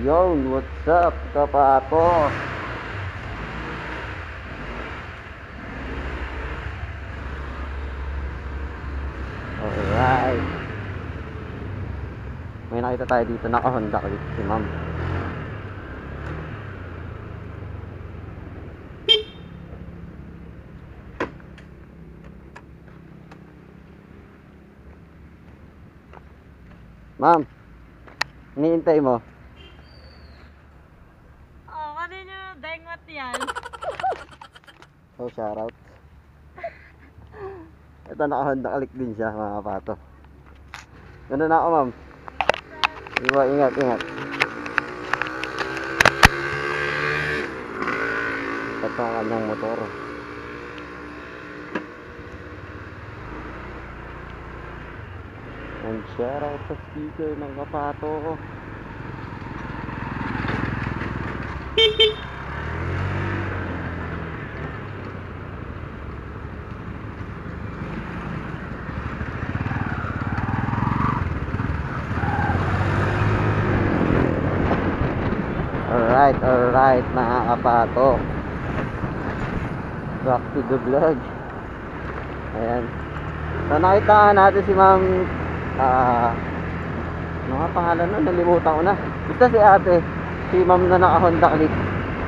Yon, what's up, kapato? Alright. May nakita tayo dito, naka-Honda ulit si ma'am. Ma'am, iniintay mo? Kanino dengot yan? Oh, shoutout. Ito, naka-Honda ulit din siya, mga kapato. Ganda na ako, ma'am. Iwa, ingat. Ito ang kanyang motor. And shoutout sa speaker ng kapato. Alright, mga kapato. Back to the vlog. Ayan. So nakita natin si ma'am, ano nga pangalan nun? Nalimutan ko na. Basta si ate, si ma'am na naka-Honda Click,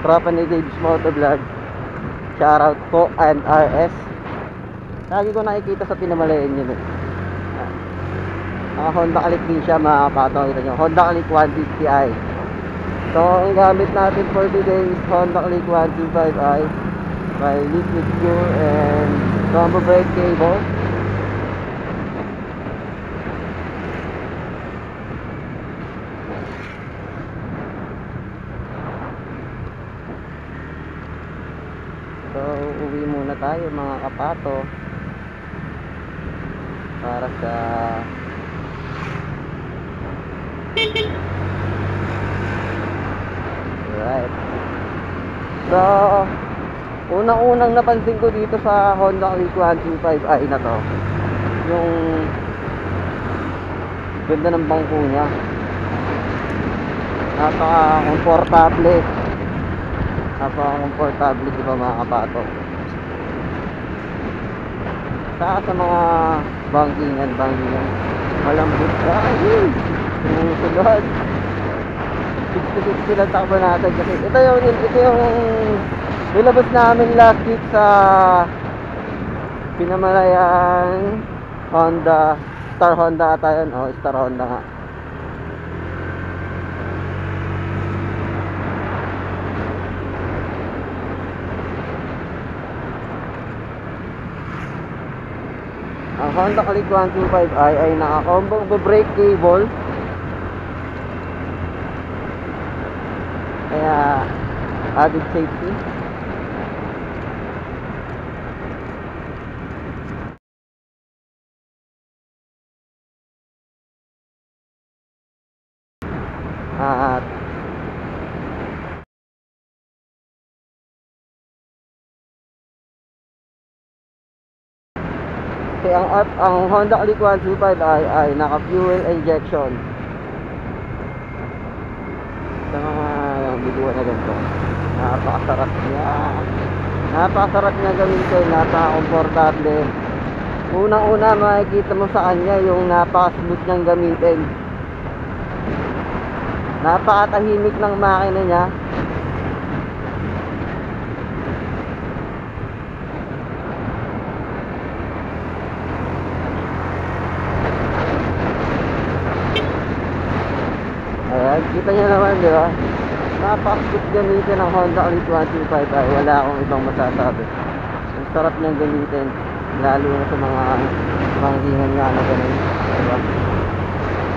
tropa ni Dave's Motovlog. Shoutout po, and RS. Lagi ko nakikita sa pinamalayan yun. Naka-Honda Click din siya, mga kapato. Kita nyo, Honda Click 150i. So ang gamit natin for today is Honda Click 125i by Liquid Pure and combo brake cable. So uwi muna tayo, mga kapato, para sa right. So unang-unang napansin ko dito sa Honda Click 125i na to, yung ganda ng bangko niya. Napaka-komportable, di ba, mga kapato? Saka sa mga bangkingan malambot ka. Sumusunod 60 lang takbo natin, kasi ito yung nilabas namin last week sa pinamalayan Honda, Star Honda ata yun. Oh, Star Honda nga. Ang Honda Click 125i ay naka-combo brake cable, kaya added safety. At kasi ang Honda Click 125i ay naka fuel injection. Sa mga biluan na ganito, napakasarap niya gamitin, napaka-komportable. Unang-una makikita mo sa kanya yung napaka-smooth niyang gamitin. Napakatahimik ng makina niya. Ayan, kita niyo naman, di ba? Napaka-smooth gamitin ng Honda Click 125i. Wala akong ibang masasabi. Ang sarap niyang gamitin, lalo na sa mga bangkingan nga na ganun, diba?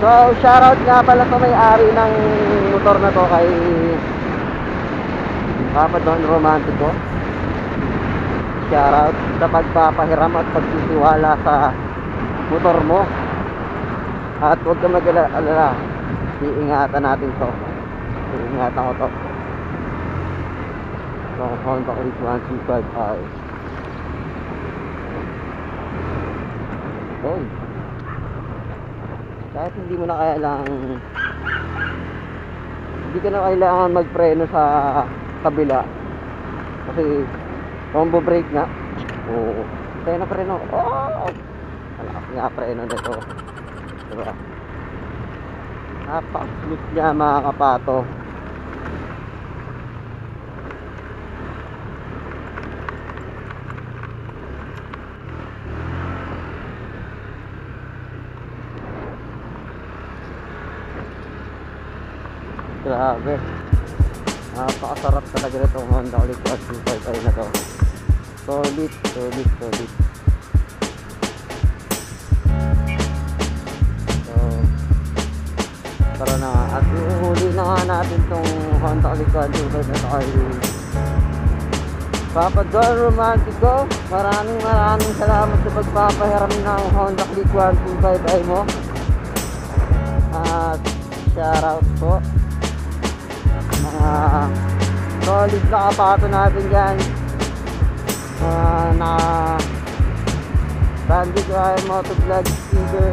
So shoutout nga pala sa may-ari ng motor na to, kay Papa Don Romantico. Shoutout sa pagpapahiram at pagtitiwala sa motor mo. At huwag ka mag-alala, iingatan natin to. Iingatan ko to. So Honda Click 125i. Doon. Kahit hindi mo na kailangang Hindi ka na kailangan magpreno sa kabila. Kasi combo brake nga. Oo. Tayo na preno. Oh! Malakas nga preno nito. Diba? Napaka-smooth niya mga kapato. Grabe. Napakasarap talaga nitong Honda Click 125i na to. Solid. So, tara na nga. At ihuli na nga natin tong Honda Click 125i na to kay Papa John Romantico. Maraming salamat sa pagpapahiram ng Honda Click 125i mo. At shoutout po mga solid na kapato natin dyan, na Bandit Ryan Motovlog speaker.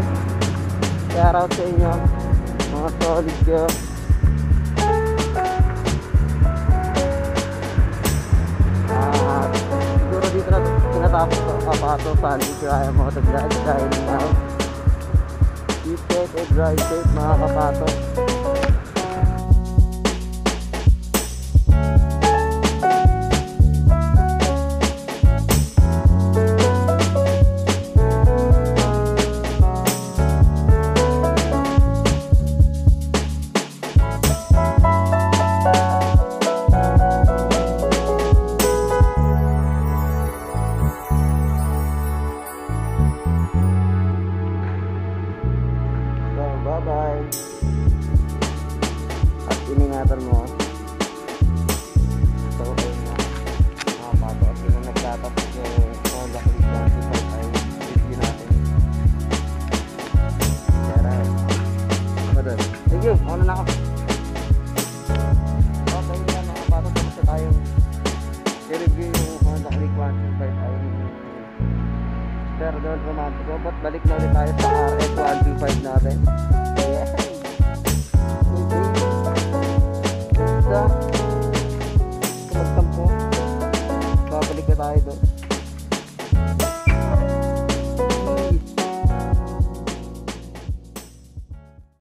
Shoutout sa inyo mga solid ko. Siguro dito na tinatapos ang kapato Bandit Ryan Motovlog dahil now keep safe and drive safe mga kapato. Bye-bye. At iningatan mo. So, ayun na. Mga pato. At yun na nagtatapos yung Honda Click 125i review natin. Kaya ano doon? Thank you. Ako na ako. Okay na mga pato. Tapos na tayong i-review yung Honda Click 125i Sir Don Romantico. But balik na ulit tayo sa RS 125 natin. Magtampo, babalik na tayo doon.